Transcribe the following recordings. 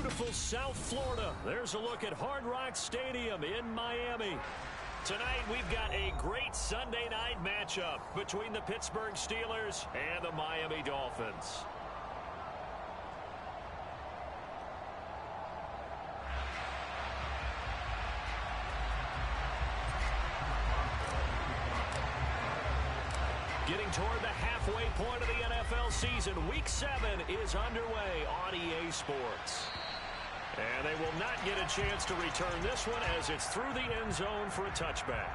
beautiful South Florida. There's a look at Hard Rock Stadium in Miami. Tonight, we've got a great Sunday night matchup between the Pittsburgh Steelers and the Miami Dolphins. Getting toward the halfway point of the NFL season, Week 7 is underway on EA Sports. And they will not get a chance to return this one as it's through the end zone for a touchback.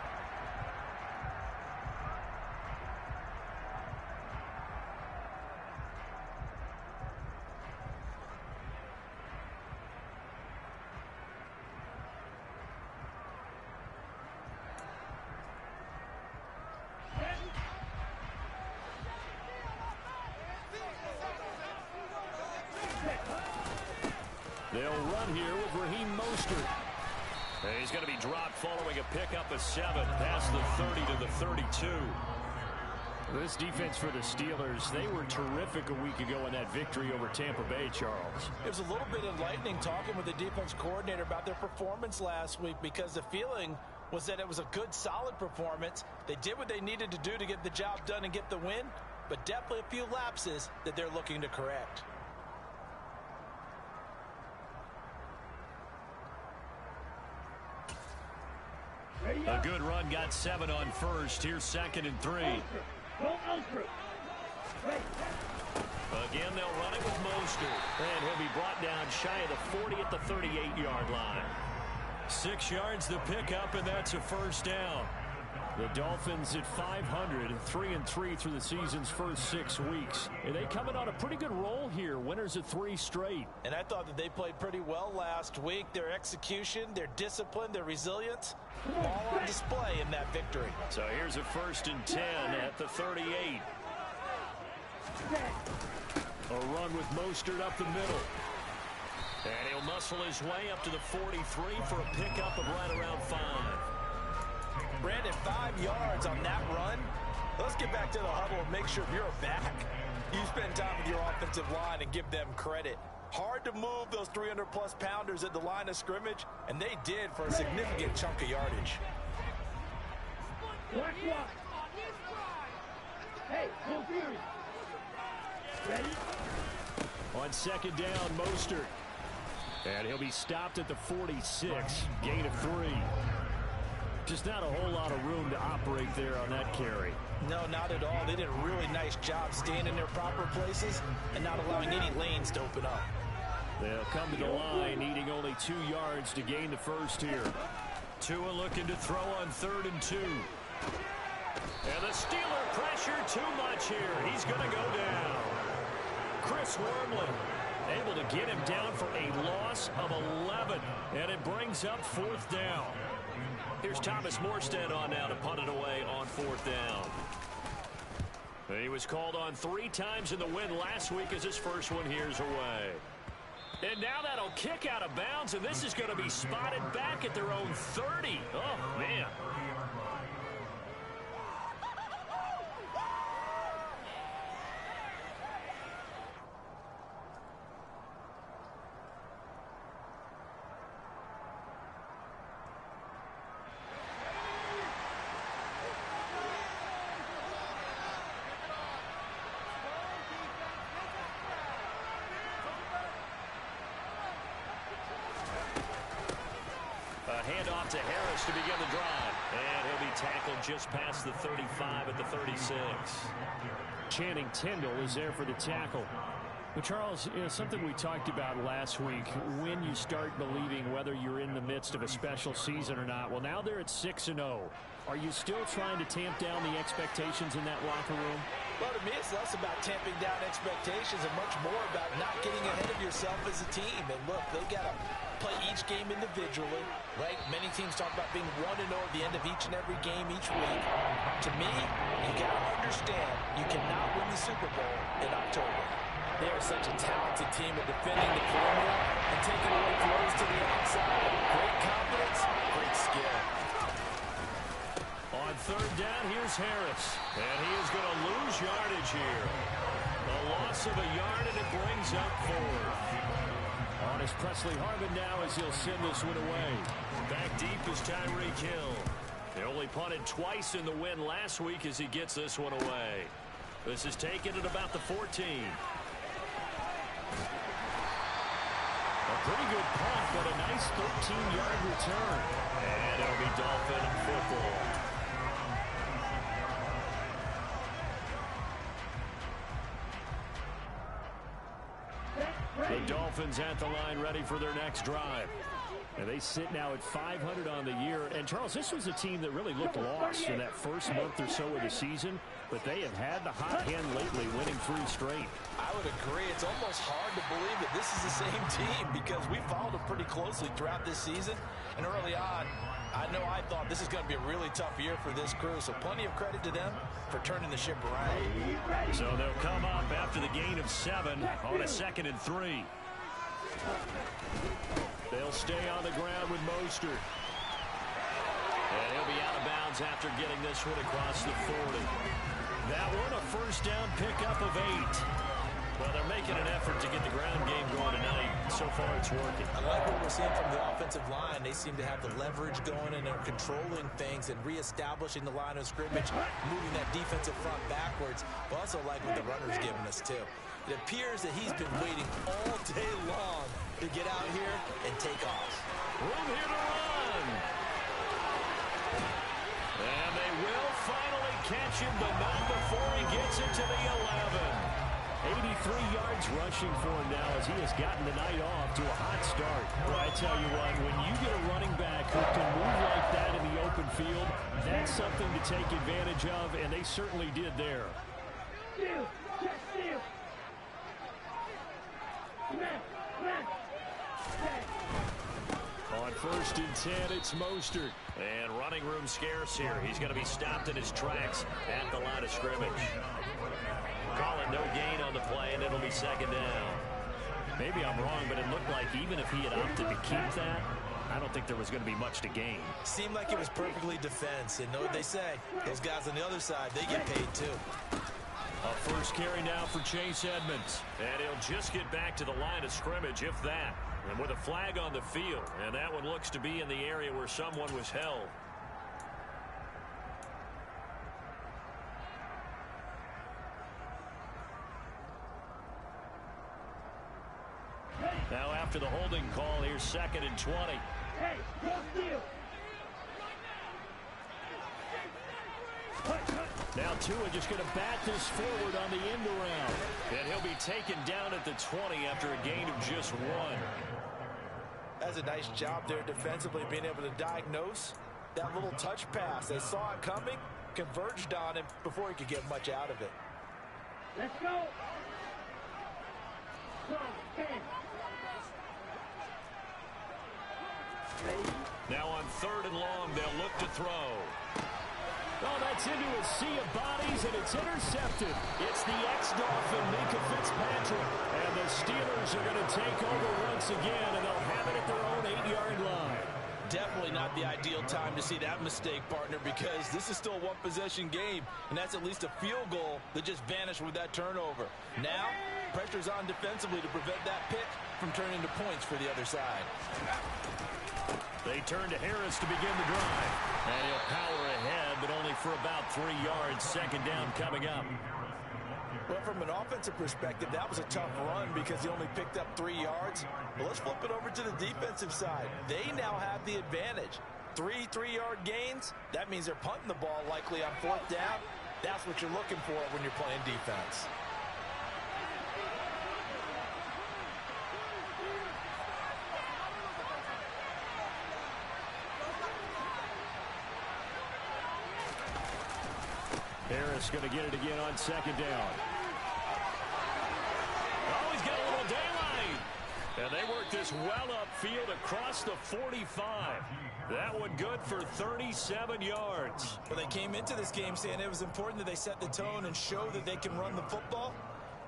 They'll run here with Raheem Mostert. And he's going to be dropped following a pickup of 7 past the 30 to the 32. This defense for the Steelers, they were terrific a week ago in that victory over Tampa Bay, Charles. It was a little bit enlightening talking with the defense coordinator about their performance last week because the feeling was that it was a good, solid performance. They did what they needed to do to get the job done and get the win, but definitely a few lapses that they're looking to correct. A good run got 7 on first. Here's 2nd and 3. Again, they'll run it with Mostert. And he'll be brought down shy of the 40 at the 38-yard line. 6 yards the pickup, and that's a first down. The Dolphins at 500, 3-3 through the season's first 6 weeks. And they coming on a pretty good roll here. Winners of 3 straight. And I thought that they played pretty well last week. Their execution, their discipline, their resilience, all on display in that victory. So here's a 1st and 10 at the 38. A run with Mostert up the middle. And he'll muscle his way up to the 43 for a pickup of right around 5. Brandon, 5 yards on that run. Let's get back to the huddle and make sure you're back. You spend time with your offensive line and give them credit. Hard to move those 300-plus pounders at the line of scrimmage, and they did for a significant chunk of yardage. On 2nd down, Mostert. And he'll be stopped at the 46. Gain of 3. Just not a whole lot of room to operate there on that carry. No, not at all. They did a really nice job staying in their proper places and not allowing any lanes to open up. They'll come to the line, needing only 2 yards to gain the first here. Tua looking to throw on 3rd and 2. And the Steeler pressure too much here. He's going to go down. Chris Wormley able to get him down for a loss of 11. And it brings up 4th down. Here's Thomas Morstead on now to punt it away on 4th down. He was called on 3 times in the win last week as his first one here's away. And now that'll kick out of bounds, and this is going to be spotted back at their own 30. Oh, man. Handoff to Harris to begin the drive. And he'll be tackled just past the 35 at the 36. Channing Tindall is there for the tackle. But Charles, something we talked about last week, when you start believing whether you're in the midst of a special season or not. Well, now they're at 6-0. Are you still trying to tamp down the expectations in that locker room? Well, to me, it's less about tamping down expectations and much more about not getting ahead of yourself as a team. And look, they got to play each game individually, right? Many teams talk about being 1-0 at the end of each and every game each week. To me, you got to understand you cannot win the Super Bowl in October. They are such a talented team at defending the perimeter and taking away throws to the outside. Great confidence, great skill. On 3rd down, here's Harris. And he is going to lose yardage here. A loss loss of a yard, and it brings up 4th. On is Presley Harvin now as he'll send this one away. Back deep is Tyreek Hill. They only punted twice in the win last week as he gets this one away. This is taken at about the 14. A pretty good punt, but a nice 13-yard return. And it'll be Dolphin football. The Dolphins at the line ready for their next drive. And they sit now at 500 on the year. And, Charles, this was a team that really looked lost in that first month or so of the season. But they have had the hot hand lately, winning 3 straight. I would agree. It's almost hard to believe that this is the same team because we followed them pretty closely throughout this season. And early on, I thought this is going to be a really tough year for this crew. So plenty of credit to them for turning the ship around. So they'll come up after the gain of 7 on a 2nd and 3. They'll stay on the ground with Mostert. And he'll be out of bounds after getting this one across the 40. That one a first down pickup of 8. Well, they're making an effort to get the ground game going tonight. So far, it's working. I like what we're seeing from the offensive line. They seem to have the leverage going, and they're controlling things and reestablishing the line of scrimmage, moving that defensive front backwards. But also like what the runner's giving us, too. It appears that he's been waiting all day long to get out here and take off. Room here to run. And they will finally catch him, but not before he gets it to the 11. 83 yards rushing for him now as he has gotten the night off to a hot start. Well, I tell you what, when you get a running back who can move like that in the open field, that's something to take advantage of, and they certainly did there. On 1st and 10, it's Mostert. And running room scarce here. He's going to be stopped in his tracks at the line of scrimmage. Call it no gain on the play, and it'll be 2nd down. Maybe I'm wrong, but it looked like even if he had opted to keep that, I don't think there was going to be much to gain. Seemed like it was perfectly defense. And know what they say, those guys on the other side, they get paid too. A first carry now for Chase Edmonds. And he'll just get back to the line of scrimmage, if that. And with a flag on the field. And that one looks to be in the area where someone was held. Now after the holding call, here's 2nd and 20. Hey, now Tua just going to bat this forward on the end around. And he'll be taken down at the 20 after a gain of just 1. That's a nice job there defensively, being able to diagnose that little touch pass. They saw it coming, converged on him before he could get much out of it. Let's go. Now on 3rd and long, they'll look to throw. Oh, that's into a sea of bodies, and it's intercepted. It's the ex-Dolphin, Minkah Fitzpatrick. And the Steelers are going to take over once again, and they'll have it at their own 8-yard line. Definitely not the ideal time to see that mistake, partner, because this is still a one-possession game, and that's at least a field goal that just vanished with that turnover. Now, pressure's on defensively to prevent that pick from turning into points for the other side. They turn to Harris to begin the drive. And he'll power ahead, but only for about 3 yards. 2nd down coming up. Well, from an offensive perspective, that was a tough run because he only picked up 3 yards. But let's flip it over to the defensive side. They now have the advantage. 3 3-yard gains, that means they're punting the ball likely on 4th down. That's what you're looking for when you're playing defense. Harris going to get it again on 2nd down. Oh, he's got a little daylight. And they work this well upfield across the 45. That one good for 37 yards. Well, they came into this game saying it was important that they set the tone and show that they can run the football.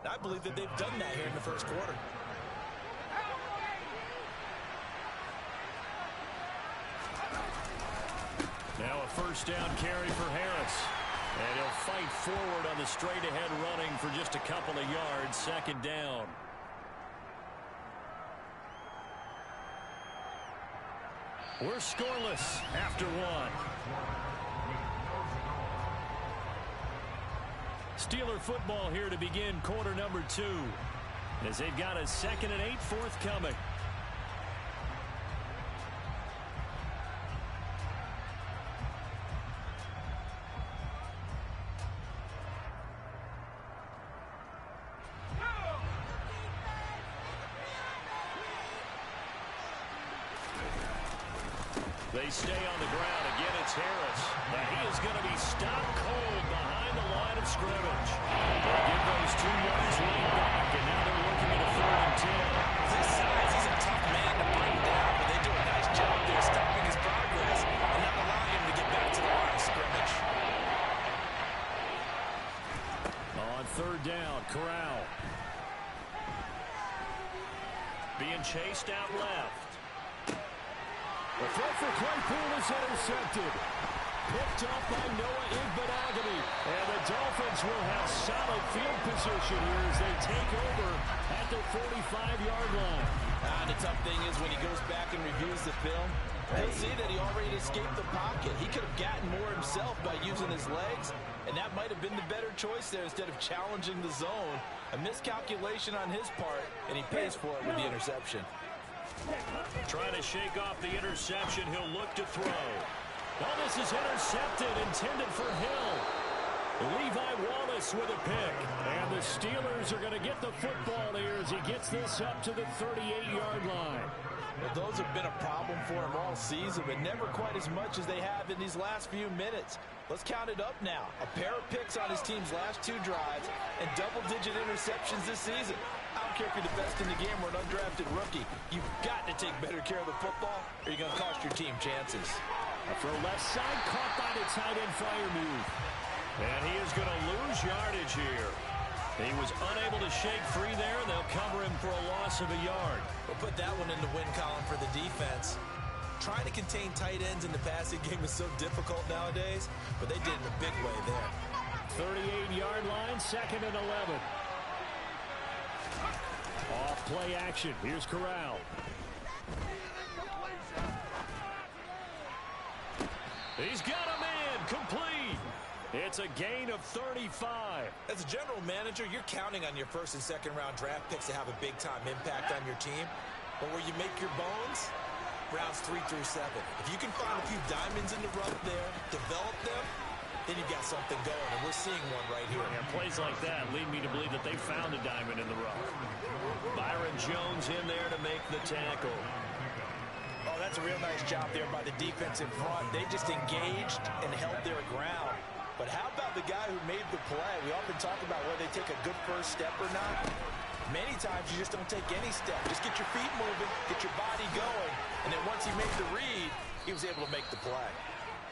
And I believe that they've done that here in the first quarter. Now a first down carry for Harris. And he'll fight forward on the straight-ahead running for just a couple of yards. Second down. We're scoreless after one. Steeler football here to begin quarter number 2. As they've got a 2nd and 8 forthcoming. They stay on the ground. Again, it's Harris. Now he is going to be stopped cold behind the line of scrimmage. They give those 2 yards lead back, and now they're looking at a 3rd and 10. His size, he's a tough man to bring down, but they do a nice job there stopping his progress and not allowing him to get back to the line of scrimmage. On 3rd down, Corral. Being chased out left. The throw for Claypool is intercepted. Picked up by Noah Igbenogany. And the Dolphins will have solid field position here as they take over at the 45-yard line. And the tough thing is when he goes back and reviews the film, he'll see that he already escaped the pocket. He could have gotten more himself by using his legs, and that might have been the better choice there instead of challenging the zone. A miscalculation on his part, and he pays for it with the interception. Trying to shake off the interception. He'll look to throw. Oh, this is intercepted, intended for Hill. Levi Wallace with a pick. And the Steelers are going to get the football here as he gets this up to the 38-yard line. Well, those have been a problem for him all season, but never quite as much as they have in these last few minutes. Let's count it up now. A pair of picks on his team's last 2 drives and double-digit interceptions this season. I don't care if you're the best in the game or an undrafted rookie. You've got to take better care of the football or you're going to cost your team chances. A throw left side, caught by the tight end Freiermuth. And he is going to lose yardage here. He was unable to shake free there. They'll cover him for a loss of a yard. We'll put that one in the win column for the defense. Trying to contain tight ends in the passing game is so difficult nowadays, but they did it in a big way there. 38-yard line, 2nd and 11. Off play action. Here's Corral. He's got a man complete. It's a gain of 35. As a general manager, you're counting on your 1st and 2nd round draft picks to have a big-time impact on your team. But where you make your bones, rounds 3 through 7. If you can find a few diamonds in the rough there, develop them, then you've got something going, and we're seeing one right here. And plays like that lead me to believe that they found a diamond in the rough. Byron Jones in there to make the tackle. Oh, that's a real nice job there by the defense in front. They just engaged and held their ground. But how about the guy who made the play? We often talk about whether they take a good first step or not. Many times you just don't take any step. Just get your feet moving, get your body going, and then once he made the read, he was able to make the play.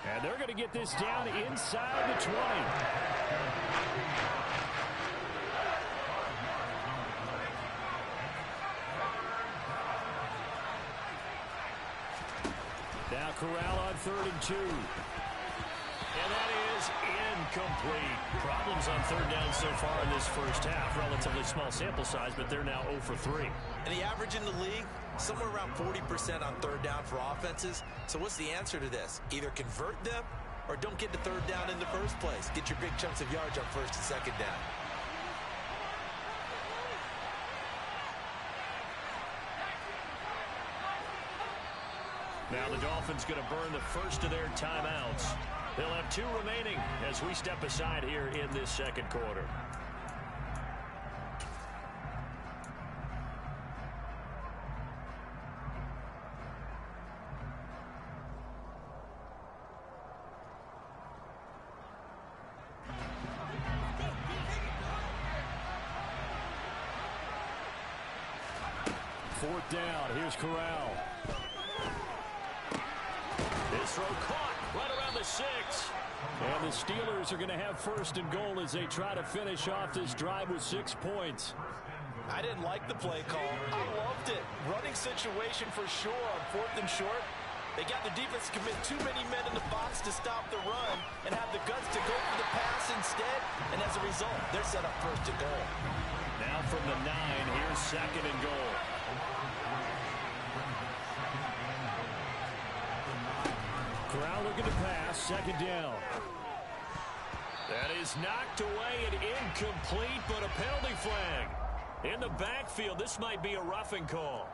And they're going to get this down inside the 20. Now Corral on 3rd and 2. And that is incomplete. Problems on 3rd down so far in this first half. Relatively small sample size, but they're now 0 for 3. And the average in the league, somewhere around 40% on 3rd down for offenses. So what's the answer to this? Either convert them or don't get to 3rd down in the first place. Get your big chunks of yards on 1st and 2nd down. Now the Dolphins going to burn the first of their timeouts. They'll have 2 remaining as we step aside here in this 2nd quarter. Fourth down. Here's Corral. This throw caught right around the 6. And the Steelers are going to have 1st and goal as they try to finish off this drive with 6 points. I didn't like the play call. I loved it. Running situation for sure on 4th and short. They got the defense to commit too many men in the box to stop the run and have the guts to go for the pass instead. And as a result, they're set up first and goal. Now from the 9, here's second and goal. Corral looking to pass, second down. That is knocked away and incomplete, but a penalty flag. In the backfield, this might be a roughing call.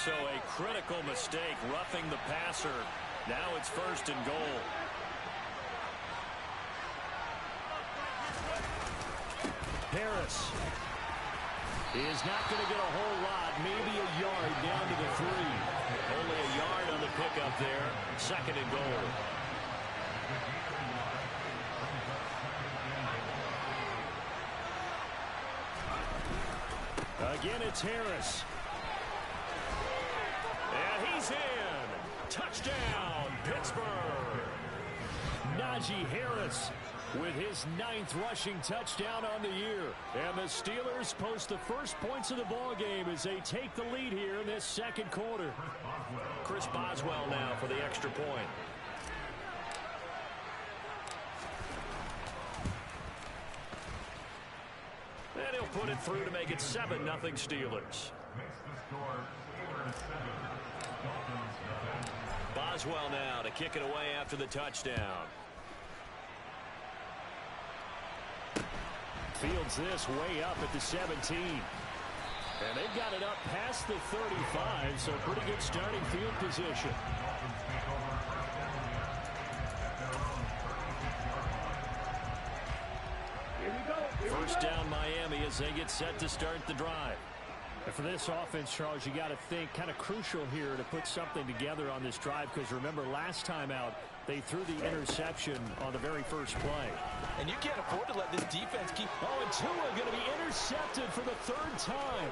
So a critical mistake, roughing the passer. Now it's first and goal. Harris is not going to get a whole lot, maybe a yard down to the 3. Only a yard on the pickup there. Second and goal. Again, it's Harris. And he's in. Touchdown, Pittsburgh. Najee Harris with his 9th rushing touchdown on the year. And the Steelers post the first points of the ball game as they take the lead here in this second quarter. Chris Boswell now for the extra point. And he'll put it through to make it 7-0 Steelers. Boswell now to kick it away after the touchdown. Fields this way up at the 17. And they've got it up past the 35, so pretty good starting field position. First down Miami as they get set to start the drive. And for this offense, Charles, you got to think kind of crucial here to put something together on this drive, because remember last time out they threw the interception on the very first play. And you can't afford to let this defense keep... Oh, and Tua going to be intercepted for the 3rd time.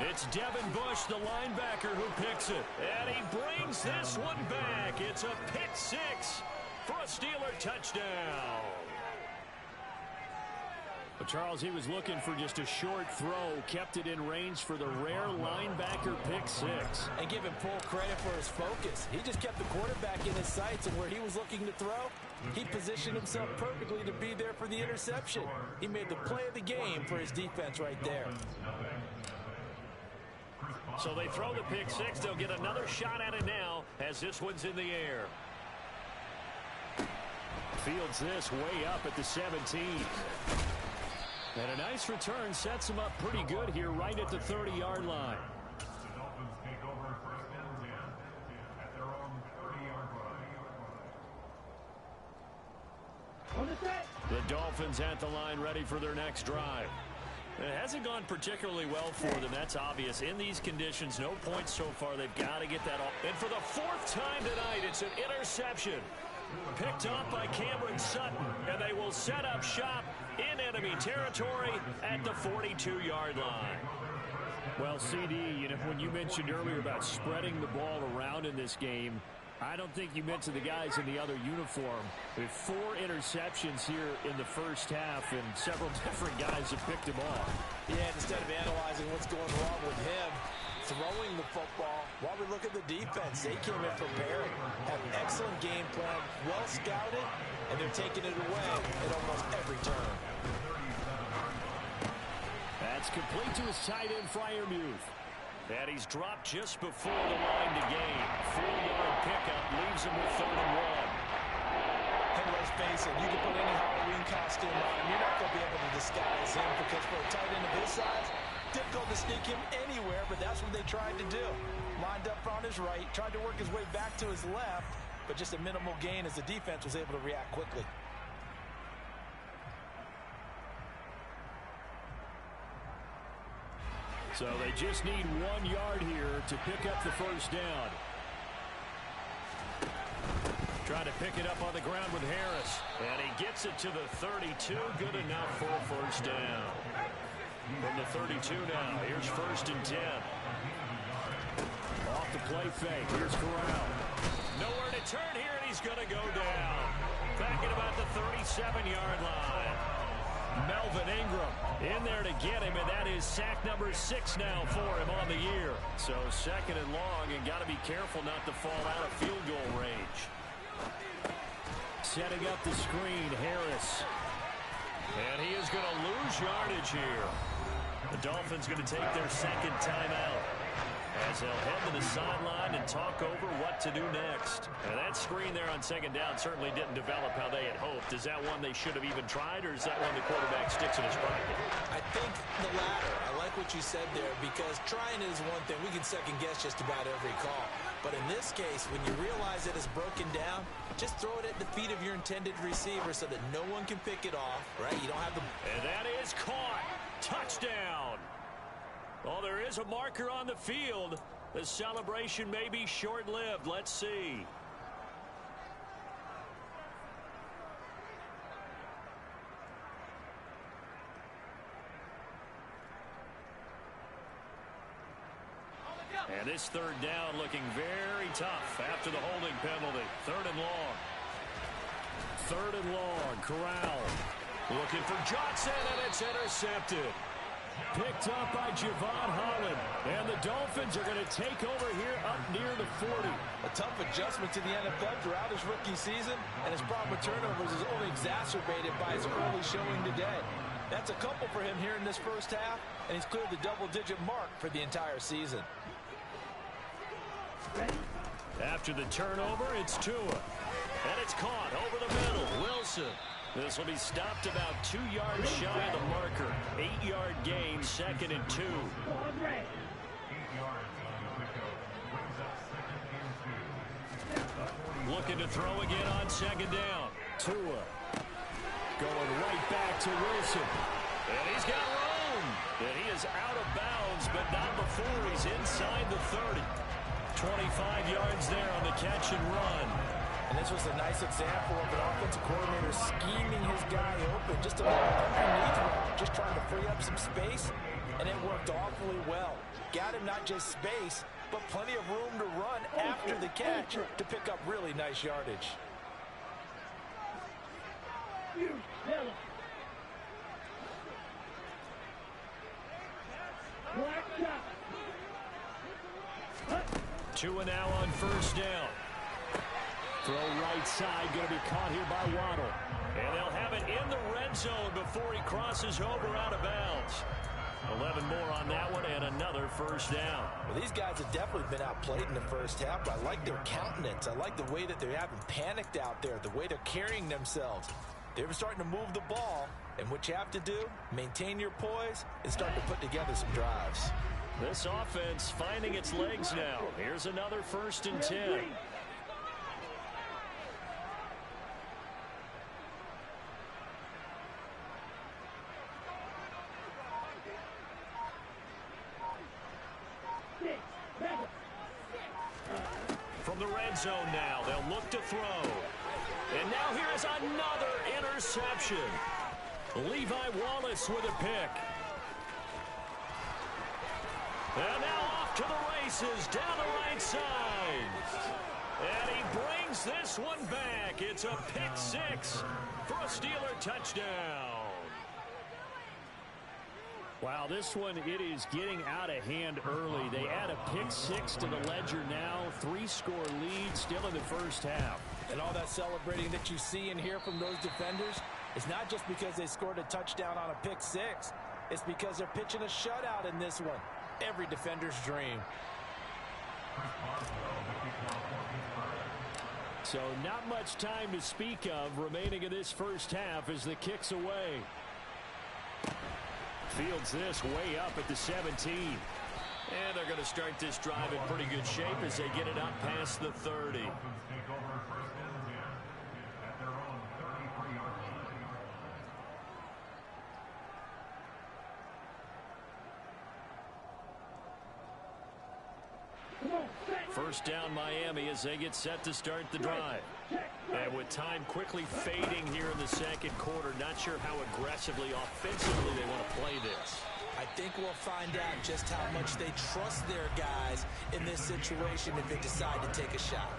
It's Devin Bush, the linebacker, who picks it. And he brings this one back. It's a pick 6 for a Steeler touchdown. But Charles, he was looking for just a short throw, kept it in range for the rare linebacker pick 6. And give him full credit for his focus. He just kept the quarterback in his sights, and where he was looking to throw, he positioned himself perfectly to be there for the interception. He made the play of the game for his defense right there. So they throw the pick 6. They'll get another shot at it now as this one's in the air. Fields this way up at the 17. And a nice return sets him up pretty good here right at the 30-yard line. The Dolphins at the line ready for their next drive. It hasn't gone particularly well for them. That's obvious. In these conditions, no points so far. They've got to get that off. And for the 4th time tonight, it's an interception. Picked off by Cameron Sutton, and they will set up shop in enemy territory at the 42-yard line. Well, CD, you know, when you mentioned earlier about spreading the ball around in this game, I don't think you mentioned the guys in the other uniform. We have 4 interceptions here in the first half, and several different guys have picked him off. Yeah, instead of analyzing what's going wrong with him, throwing the football, while we look at the defense, they came in prepared, have excellent game plan, well scouted, and they're taking it away at almost every turn. That's complete to his tight end, Freiermuth. And he's dropped just before the line to gain. 4-yard pickup leaves him with 3rd and 1. And let's face it, you can put any Halloween costume on, you're not going to be able to disguise him, because for a tight end of his size, difficult to sneak him anywhere, but that's what they tried to do. Lined up on his right, tried to work his way back to his left, but just a minimal gain as the defense was able to react quickly. So they just need 1 yard here to pick up the first down. Trying to pick it up on the ground with Harris. And he gets Gets it to the 32. Good enough for a first down. From the 32 now, here's 1st and 10. Off the play fake. Here's Corral. Nowhere to turn here, and he's going to go down. Back at about the 37-yard line. Melvin Ingram in there to get him, and that is sack number 6 now for him on the year. So 2nd and long, and got to be careful not to fall out of field goal range. Setting up the screen, Harris. And he is going to lose yardage here. The Dolphins going to take their 2nd timeout as they'll head to the sideline and talk over what to do next. And that screen there on 2nd down certainly didn't develop how they had hoped. Is that one they should have even tried, or is that one the quarterback sticks in his pocket? I think the latter. I like what you said there, because trying is one thing. We can second guess just about every call. But in this case, when you realize it is broken down, just throw it at the feet of your intended receiver so that no one can pick it off, right? You don't have the... And that is caught. Touchdown. Well, there is a marker on the field. The celebration may be short-lived. Let's see. And this 3rd down looking very tough after the holding penalty. 3rd and long. 3rd and long. Corral. Looking for Johnson, and it's intercepted. Picked up by Javon Holland. And the Dolphins are going to take over here up near the 40. A tough adjustment to the NFL throughout his rookie season, and his problem with turnovers is only exacerbated by his early showing today. That's a couple for him here in this first half, and he's cleared the double-digit mark for the entire season. After the turnover, it's Tua. And it's caught over the middle. Wilson. This will be stopped about 2 yards shy of the marker. 8-yard gain, 2nd and 2. Looking to throw again on 2nd down. Tua going right back to Wilson. And he's got room. And he is out of bounds, but not before he's inside the 30. 25 yards there on the catch and run. And this was a nice example of an offensive coordinator scheming his guy open just a little underneath him, just trying to free up some space, and it worked awfully well. Got him not just space, but plenty of room to run after the catch to pick up really nice yardage. Tua now on 1st down. Throw right side, going to be caught here by Waddle. And they'll have it in the red zone before he crosses over out of bounds. 11 more on that one, and another 1st down. Well, these guys have definitely been outplayed in the first half, but I like their countenance. I like the way that they haven't panicked out there, the way they're carrying themselves. They're starting to move the ball, and what you have to do, maintain your poise and start to put together some drives. This offense finding its legs now. Here's another 1st and 10. From the red zone now, they'll look to throw. And now here is another interception. Levi Wallace with a pick. And now off to the races down the right side. And he brings this one back. It's a pick 6 for a Steeler touchdown. Wow, this one, it is getting out of hand early. They add a pick 6 to the ledger now. 3-score lead still in the first half. And all that celebrating that you see and hear from those defenders is not just because they scored a touchdown on a pick 6. It's because they're pitching a shutout in this one. Every defender's dream. So not much time to speak of remaining in this first half as the kick's away. Fields this way up at the 17. And they're going to start this drive in pretty good shape as they get it up past the 30. First down Miami as they get set to start the drive. And with time quickly fading here in the second quarter, not sure how aggressively, offensively they want to play this. I think we'll find out just how much they trust their guys in this situation if they decide to take a shot.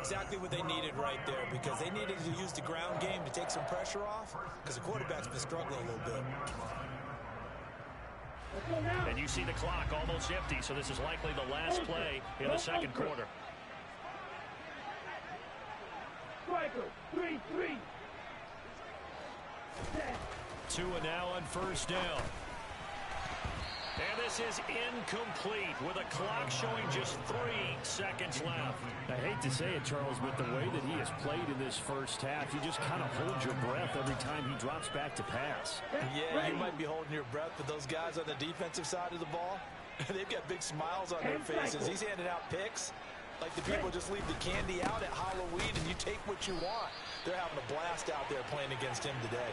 Exactly what they needed right there, because they needed to use the ground game to take some pressure off, because the quarterback's been struggling a little bit. And you see the clock almost empty, so this is likely the last play in the second quarter. Striker, 3-3. 2 and now on first down. And this is incomplete with a clock showing just 3 seconds left. I hate to say it, Charles, but the way that he has played in this first half, you just kind of hold your breath every time he drops back to pass. Yeah, you might be holding your breath, but those guys on the defensive side of the ball, they've got big smiles on their faces. He's handing out picks like the people just leave the candy out at Halloween and you take what you want. They're having a blast out there playing against him today.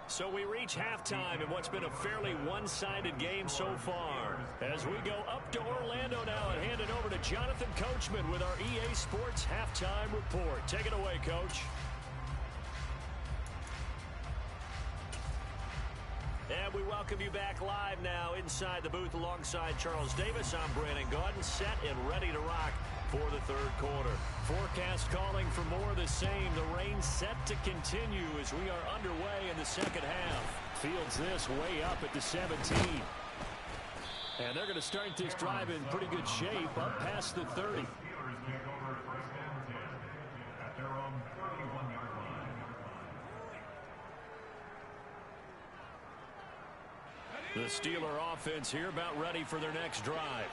So we reach halftime in what's been a fairly one-sided game so far. As we go up to Orlando now and hand it over to Jonathan Coachman with our EA Sports Halftime Report. Take it away, Coach. And we welcome you back live now inside the booth alongside Charles Davis. I'm Brandon Gaudin, set and ready to rock for the third quarter. Forecast calling for more of the same. The rain set to continue as we are underway in the second half. Fields this way up at the 17. And they're going to start this drive in pretty good shape up past the 30. The Steeler offense here about ready for their next drive.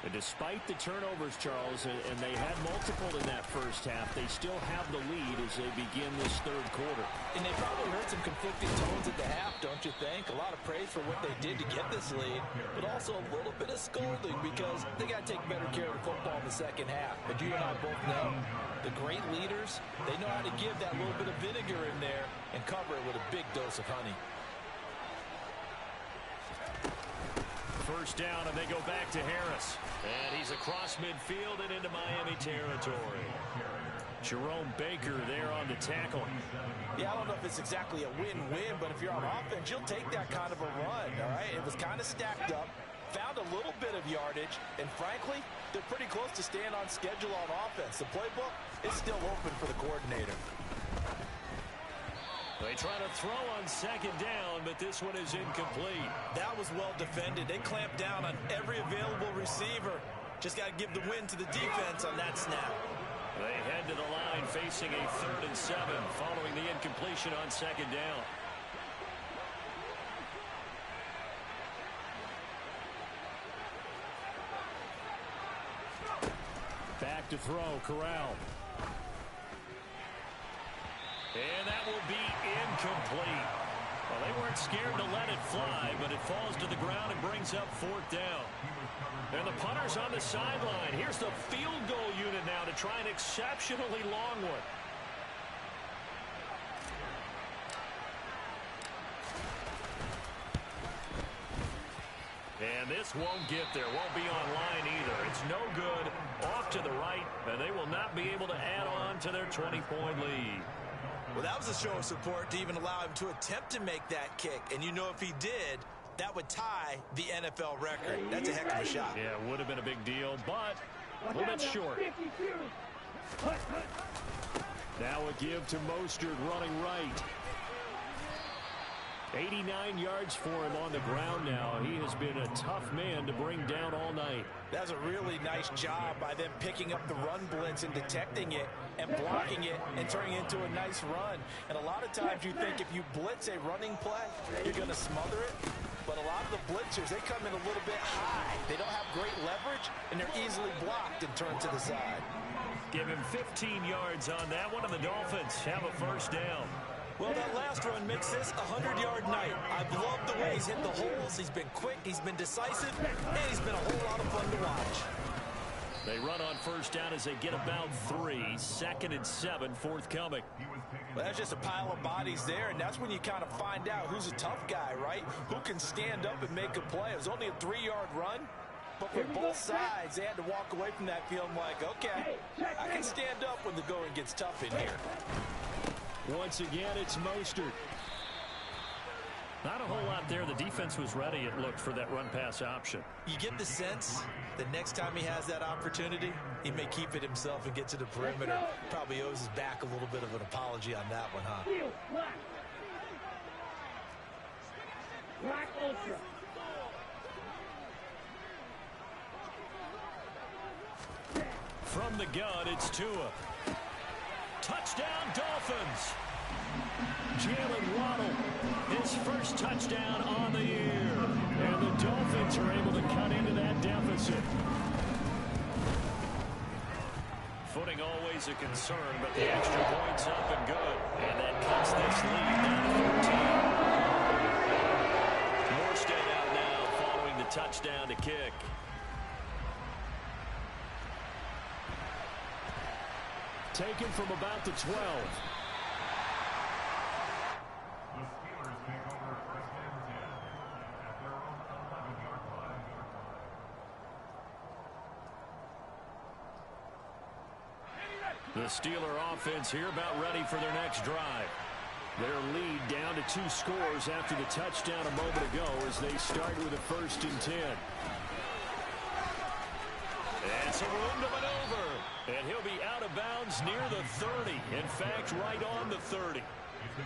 And despite the turnovers, Charles, and they had multiple in that first half, they still have the lead as they begin this third quarter. And they probably heard some conflicting tones at the half, don't you think? A lot of praise for what they did to get this lead, but also a little bit of scolding because they got to take better care of the football in the second half. But you and I both know the great leaders, they know how to give that little bit of vinegar in there and cover it with a big dose of honey. First down, and they go back to Harris. And he's across midfield and into Miami territory. Jerome Baker there on the tackle. Yeah, I don't know if it's exactly a win-win, but if you're on offense, you'll take that kind of a run, all right? It was kind of stacked up, found a little bit of yardage, and frankly, they're pretty close to staying on schedule on offense. The playbook is still open for the coordinator. They try to throw on second down, but this one is incomplete. That was well defended. They clamped down on every available receiver. Just got to give the win to the defense on that snap. They head to the line facing a 3rd and 7 following the incompletion on second down. Back to throw, Corral. And that will be incomplete. Well, they weren't scared to let it fly, but it falls to the ground and brings up 4th down. And the punter's on the sideline. Here's the field goal unit now to try an exceptionally long one. And this won't get there, won't be online either. It's no good, off to the right, and they will not be able to add on to their 20-point lead. Well, that was a show of support to even allow him to attempt to make that kick. And you know if he did, that would tie the NFL record. That's a heck of a shot. Yeah, it would have been a big deal, but a little bit short. Now a give to Mostert running right. 89 yards for him on the ground now. He has been a tough man to bring down all night. That's a really nice job by them picking up the run blitz and detecting it and blocking it and turning it into a nice run. And a lot of times you think if you blitz a running play, you're going to smother it. But a lot of the blitzers, they come in a little bit high. They don't have great leverage, and they're easily blocked and turned to the side. Give him 15 yards on that one, and the Dolphins have a first down. Well, that last run makes this a 100-yard night. I've loved the way he's hit the holes. He's been quick, he's been decisive, and he's been a whole lot of fun to watch. They run on first down as they get about 3. 2nd and 7 forthcoming. Well, that's just a pile of bodies there, and that's when you kind of find out who's a tough guy, right? Who can stand up and make a play. It was only a 3-yard run, But for both sides, they had to walk away from that feeling like, okay, I can stand up when the going gets tough in here. Once again, it's Mostert. Not a whole lot there. The defense was ready, it looked, for that run-pass option. You get the sense that next time he has that opportunity, he may keep it himself and get to the perimeter. Probably owes his back a little bit of an apology on that one, huh? Black Ultra. From the gun, it's Tua. Touchdown, Dolphins. Jalen Waddle, his first touchdown on the year. And the Dolphins are able to cut into that deficit. Footing always a concern, but the extra point's up and good. And that cuts this lead down to 14. Morstead out now following the touchdown to kick. Taken from about the 12. The Steeler offense here about ready for their next drive. Their lead down to 2 scores after the touchdown a moment ago as they start with a 1st and 10. And some room to maneuver. And he'll be out of bounds near the 30. In fact, right on the 30.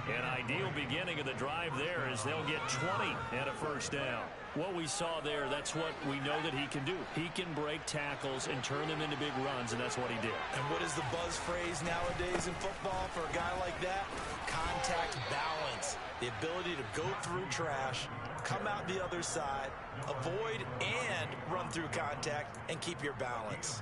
An ideal beginning of the drive there as they'll get 20 and a 1st down. What we saw there, that's what we know that he can do. He can break tackles and turn them into big runs, and that's what he did. And what is the buzz phrase nowadays in football for a guy like that? Contact balance. The ability to go through trash, come out the other side, avoid and run through contact, and keep your balance.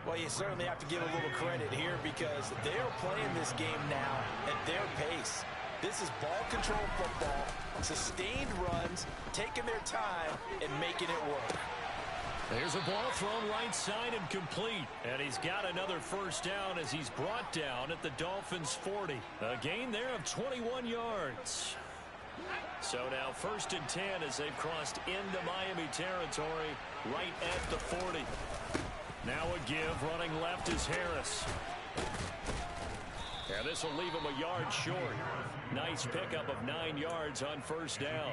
Well, you certainly have to give a little credit here because they're playing this game now at their pace. This is ball control football, sustained runs, taking their time, and making it work. There's a ball thrown right side and complete. And he's got another 1st down as he's brought down at the Dolphins' 40. A gain there of 21 yards. So now 1st and 10 as they've crossed into Miami territory right at the 40. Now a give, running left is Harris. And this will leave him a yard short. Nice pickup of 9 yards on 1st down.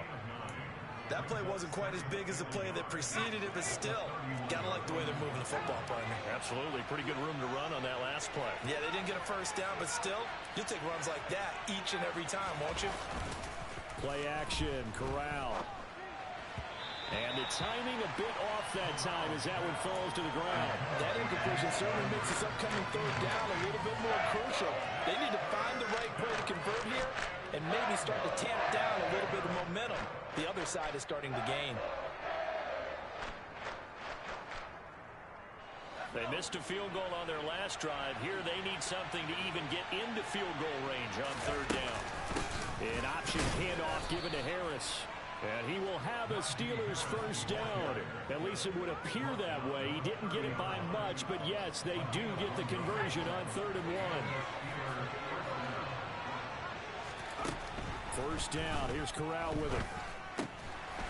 That play wasn't quite as big as the play that preceded it, but still, gotta like the way they're moving the football, partner. Absolutely. Pretty good room to run on that last play. Yeah, they didn't get a 1st down, but still, you'll take runs like that each and every time, won't you? Play action, Corral. And the timing a bit off that time as that one falls to the ground. That incompletion certainly makes this upcoming 3rd down a little bit more crucial. They need to find the right play to convert here and maybe start to tamp down a little bit of momentum. The other side is starting to gain. They missed a field goal on their last drive. Here they need something to even get into field goal range on 3rd down. An option handoff given to Harris. And he will have a Steelers 1st down. At least it would appear that way. He didn't get it by much, but yes, they do get the conversion on 3rd and 1. 1st down. Here's Corral with it.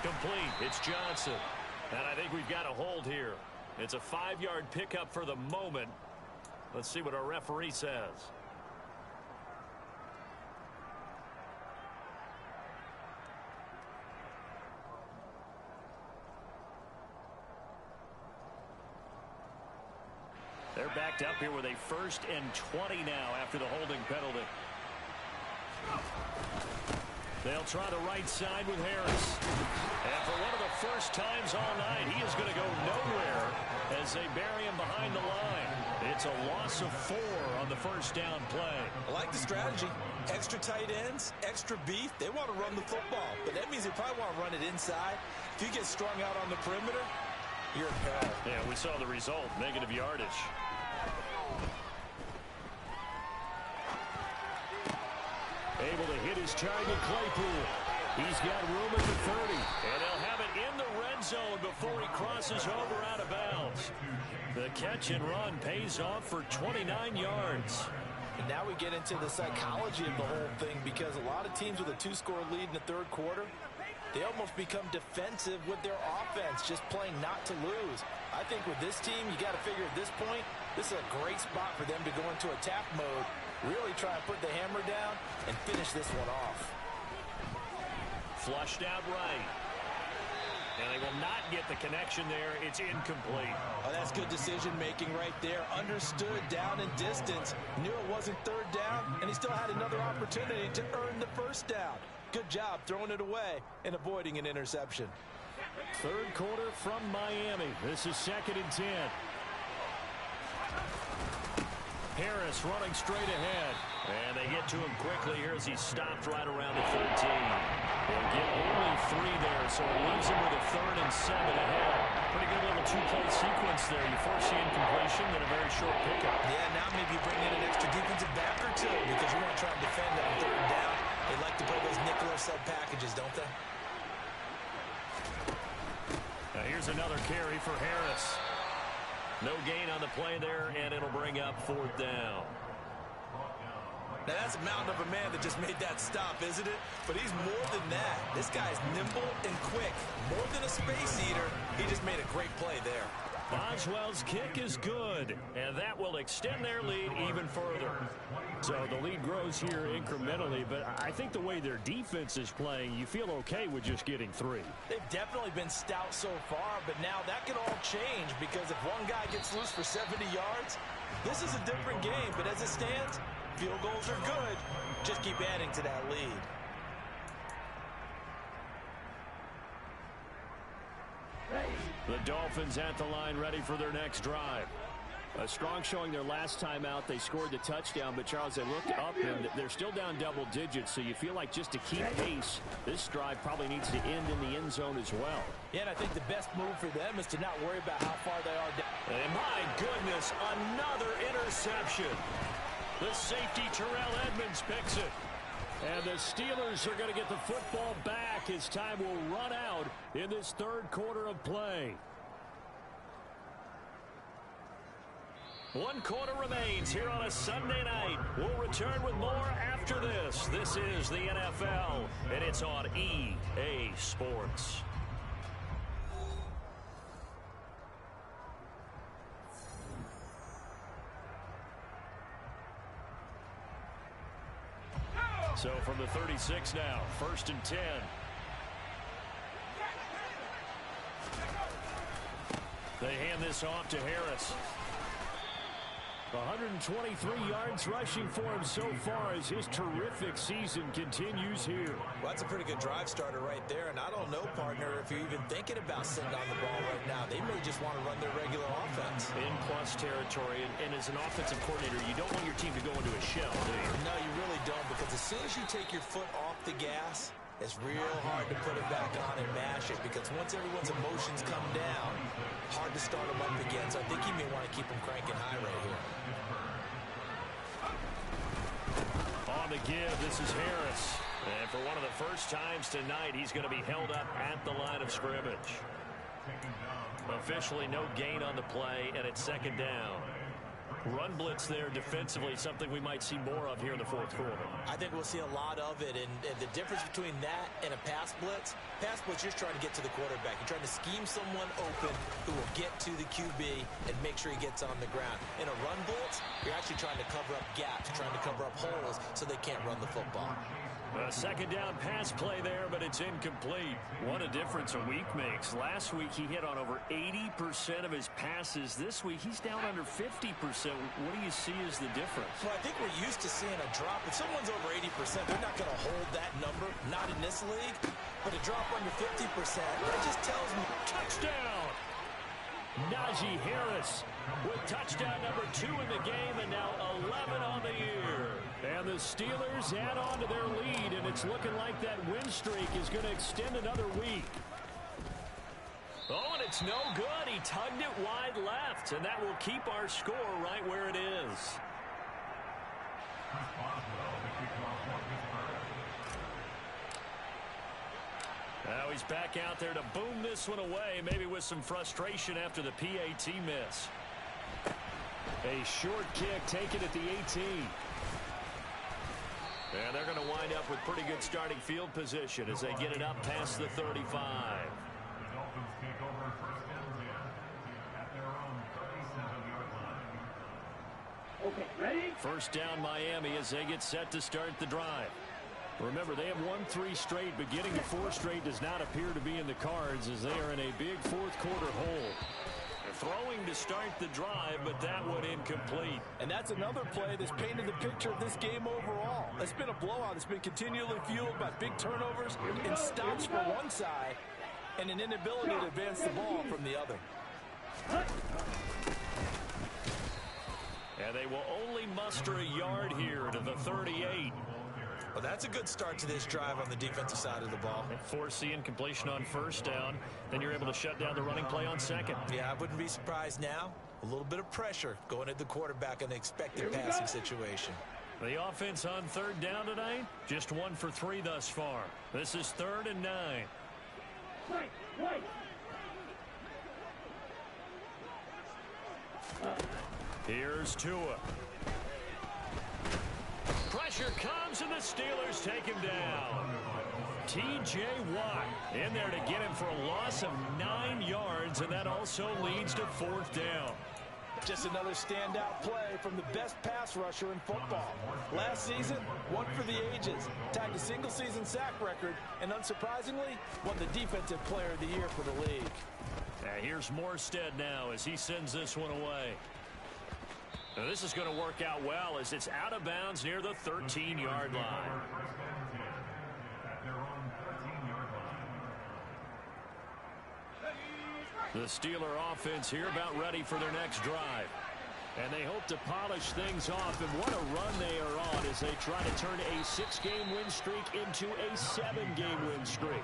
Complete. It's Johnson. And I think we've got a hold here. It's a 5-yard pickup for the moment. Let's see what our referee says. They're backed up here with a 1st and 20 now after the holding penalty. They'll try the right side with Harris. And for one of the first times all night, he is going to go nowhere as they bury him behind the line. It's a loss of 4 on the 1st down play. I like the strategy. Extra tight ends, extra beef. They want to run the football, but that means they probably want to run it inside. If you get strung out on the perimeter, you're in peril. Yeah, we saw the result, negative yardage. Able to hit his target, Claypool. He's got room at the 30. And they'll have it in the red zone before he crosses over out of bounds. The catch and run pays off for 29 yards. And now we get into the psychology of the whole thing because a lot of teams with a 2-score lead in the 3rd quarter, They almost become defensive with their offense, just playing not to lose. I think with this team, you got to figure at this point, this is a great spot for them to go into attack mode, really try and put the hammer down and finish this one off. Flushed out right. And they will not get the connection there. It's incomplete. Oh, that's good decision-making right there. Understood down and distance. Knew it wasn't third down, and he still had another opportunity to earn the first down. Good job throwing it away and avoiding an interception. Third quarter from Miami. This is 2nd and 10. Harris running straight ahead. And they get to him quickly here as he stopped right around the 13. They'll get only 3 there, so it leaves him with a 3rd and 7 ahead. Pretty good little 2-play sequence there. You force the incompletion, then a very short pickup. Yeah, now maybe you bring in an extra defensive back or two because you want to try and defend on 3rd down. They like to play those nickel or sub packages, don't they? Now here's another carry for Harris. No gain on the play there, and it'll bring up 4th down. Now that's a mountain of a man that just made that stop, isn't it? But he's more than that. This guy's nimble and quick. More than a space eater, he just made a great play there. Boswell's kick is good, and that will extend their lead even further. So the lead grows here incrementally, but I think the way their defense is playing, you feel okay with just getting 3. They've definitely been stout so far, but now that could all change because if one guy gets loose for 70 yards, this is a different game. But as it stands, field goals are good. Just keep adding to that lead. The Dolphins at the line ready for their next drive. A strong showing their last time out. They scored the touchdown, but Charles, they looked up and they're still down double digits, so you feel like just to keep pace, this drive probably needs to end in the end zone as well. Yeah, and I think the best move for them is to not worry about how far they are down. And my goodness, another interception. The safety Terrell Edmonds picks it. And the Steelers are going to get the football back as time will run out in this 3rd quarter of play. 1 quarter remains here on a Sunday night. We'll return with more after this. This is the NFL, and it's on EA Sports. So from the 36 now, 1st and 10. They hand this off to Harris. 123 yards rushing for him so far as his terrific season continues here. Well, that's a pretty good drive starter right there, and I don't know, partner, if you're even thinking about sitting on the ball right now. They may just want to run their regular offense. In plus territory, and as an offensive coordinator, you don't want your team to go into a shell, do you? No, you really don't, because as soon as you take your foot off the gas, it's real hard to put it back on and mash it, because once everyone's emotions come down, hard to start them up again. So I think you may want to keep them cranking high right here. On the give, this is Harris. And for one of the first times tonight, he's going to be held up at the line of scrimmage. Officially no gain on the play, and it's 2nd down. Run blitz there defensively, something we might see more of here in the 4th quarter. I think we'll see a lot of it, and the difference between that and a pass blitz, you're just trying to get to the quarterback. You're trying to scheme someone open who will get to the QB and make sure he gets on the ground. In a run blitz, you're actually trying to cover up gaps, trying to cover up holes so they can't run the football. A 2nd down pass play there, but it's incomplete. What a difference a week makes. Last week he hit on over 80% of his passes. This week he's down under 50%. What do you see as the difference? Well, I think we're used to seeing a drop. If someone's over 80%, they're not going to hold that number, not in this league. But a drop under 50%, that just tells me. Touchdown! Najee Harris with touchdown number 2 in the game, and now 11 on the year. And the Steelers add on to their lead, and it's looking like that win streak is going to extend another week. Oh, and it's no good. He tugged it wide left, and that will keep our score right where it is. Now he's back out there to boom this one away, maybe with some frustration after the PAT miss. A short kick taken at the 18. And they're going to wind up with pretty good starting field position as they get it up past the 35. The Dolphins take over first down at their own 37-yard line. Okay, ready? First down Miami as they get set to start the drive. Remember, they have won 3 straight, but getting to 4 straight does not appear to be in the cards as they are in a big fourth-quarter hole. Throwing to start the drive, but that one incomplete. And that's another play that's painted the picture of this game overall. It's been a blowout. It's been continually fueled by big turnovers and stops for one side and an inability to advance the ball from the other. And they will only muster a yard here to the 38. Well, that's a good start to this drive on the defensive side of the ball. Force the incompletion on first down. Then you're able to shut down the running play on second. Yeah, I wouldn't be surprised now. A little bit of pressure going at the quarterback in an expected passing situation. The offense on third down tonight, just 1 for 3 thus far. This is 3rd and 9. Right. Here's Tua. Pressure comes and the Steelers take him down. T.J. Watt in there to get him for a loss of 9 yards, and that also leads to 4th down. Just another standout play from the best pass rusher in football. Last season, one for the ages, tied the single-season sack record, and unsurprisingly, won the Defensive Player of the Year for the league. Here's Morstead now as he sends this one away. Now this is going to work out well as it's out of bounds near the 13-yard line. The Steeler offense here about ready for their next drive. And they hope to polish things off, and what a run they are on as they try to turn a 6-game win streak into a 7-game win streak.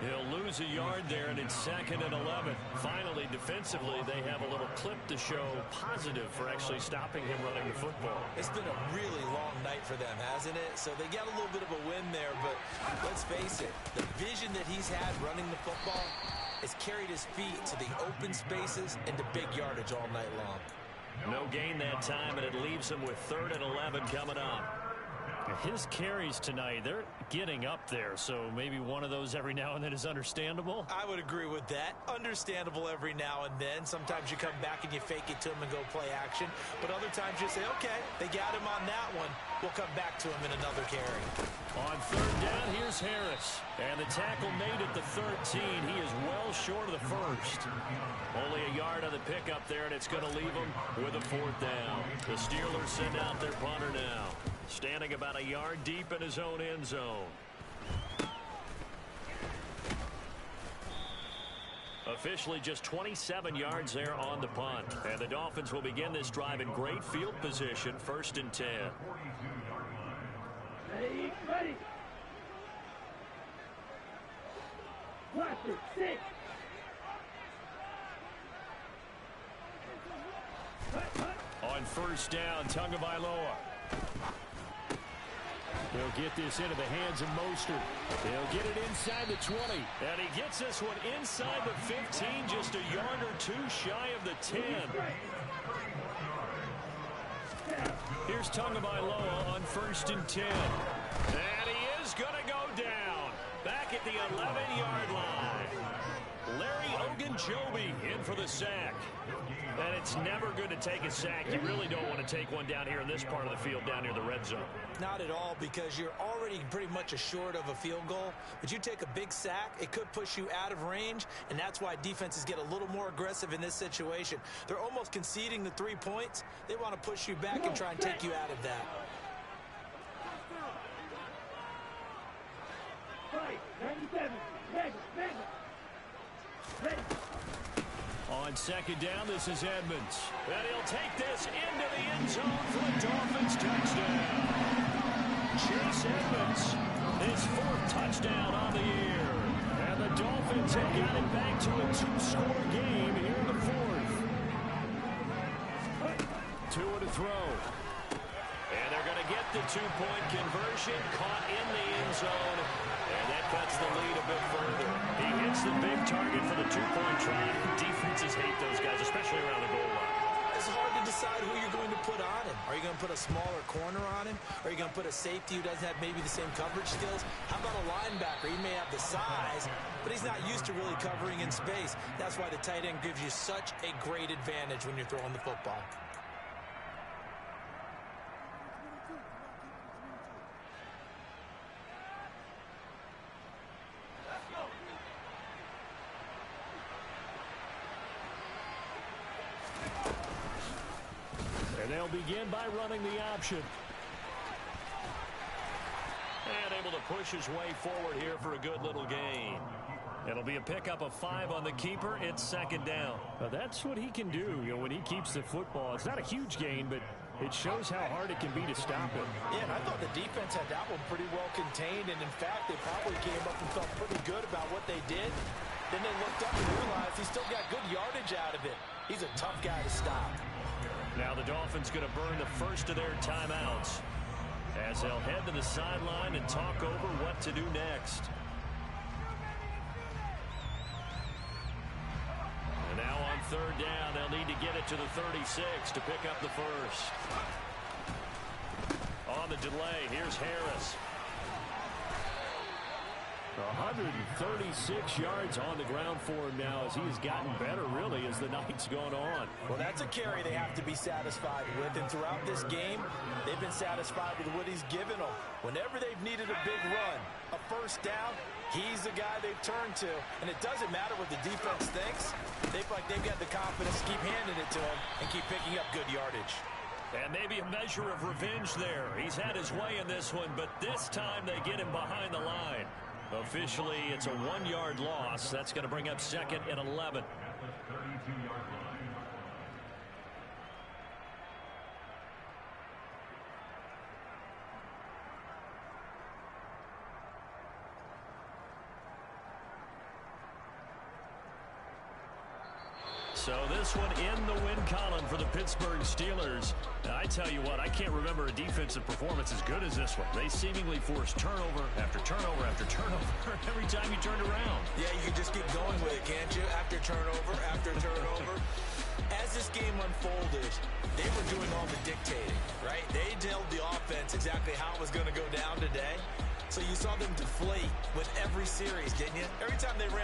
He'll lose a yard there, and it's 2nd and 11. Finally, defensively, they have a little clip to show positive for actually stopping him running the football. It's been a really long night for them, hasn't it? So they got a little bit of a win there, but let's face it, the vision that he's had running the football has carried his feet to the open spaces and to big yardage all night long. No gain that time, and it leaves him with 3rd and 11 coming up. His carries tonight, they're getting up there, so maybe one of those every now and then is understandable. I would agree with that. Understandable every now and then. Sometimes you come back and you fake it to him and go play action. But other times you say, okay, they got him on that one. We'll come back to him in another carry. On 3rd down, here's Harris. And the tackle made at the 13. He is well short of the first. Only a yard on the pickup there, and it's going to leave him with a 4th down. The Steelers send out their punter now, standing about a yard deep in his own end zone. Officially just 27 yards there on the punt. And the Dolphins will begin this drive in great field position, 1st and 10. Ready. Watch it, 6. On 1st down, Tagovailoa. They'll get this into the hands of Mostert. They'll get it inside the 20. And he gets this one inside the 15, just a yard or 2 shy of the 10. Here's Tagovailoa on 1st and 10. And he is going to go down. Back at the 11-yard line. Larry Ogunjobi in for the sack. And it's never good to take a sack. You really don't want to take one down here in this part of the field, down near the red zone. Not at all, because you're already pretty much assured of a field goal. But you take a big sack, it could push you out of range, and that's why defenses get a little more aggressive in this situation. They're almost conceding the 3 points. They want to push you back and try and take you out of that. Right, 97. Ready. On 2nd down, this is Edmonds. And he'll take this into the end zone for a Dolphins touchdown. Chase Edmonds, his 4th touchdown on the year. And the Dolphins have got it back to a 2-score game here in the 4th. Tua to throw. And they're going to get the 2-point conversion, caught in the end zone. And that cuts the lead a bit further. He hits the big target for the 2-point try. Defenses hate those guys, especially around the goal line. It's hard to decide who you're going to put on him. Are you going to put a smaller corner on him? Are you going to put a safety who doesn't have maybe the same coverage skills? How about a linebacker? He may have the size, but he's not used to really covering in space. That's why the tight end gives you such a great advantage when you're throwing the football. And they'll begin by running the option. And able to push his way forward here for a good little gain. It'll be a pickup of 5 on the keeper. It's second down. Well, that's what he can do, when he keeps the football. It's not a huge gain, but it shows how hard it can be to stop it. Yeah, and I thought the defense had that one pretty well contained, and in fact, they probably came up and felt pretty good about what they did. Then they looked up and realized he still got good yardage out of it. He's a tough guy to stop. Now the Dolphins going to burn the first of their timeouts as they'll head to the sideline and talk over what to do next. And now on third down, they'll need to get it to the 36 to pick up the first. On the delay, here's Harris. 136 yards on the ground for him now as he has gotten better, really, as the night's gone on. Well, that's a carry they have to be satisfied with, and throughout this game, they've been satisfied with what he's given them. Whenever they've needed a big run, a first down, he's the guy they've turned to, and it doesn't matter what the defense thinks. They feel like they've got the confidence to keep handing it to him and keep picking up good yardage. And maybe a measure of revenge there. He's had his way in this one, but this time they get him behind the line. Officially, it's a 1-yard loss. That's going to bring up second and 11. At the 32-yard line. So this one in the win column for the Pittsburgh Steelers. Now, I tell you what, I can't remember a defensive performance as good as this one. They seemingly forced turnover after turnover after turnover every time you turned around. Yeah, you can just keep going with it, can't you? After turnover, after turnover. As this game unfolded, they were doing all the dictating, right? They told the offense exactly how it was going to go down today. So you saw them deflate with every series, didn't you? Every time they ran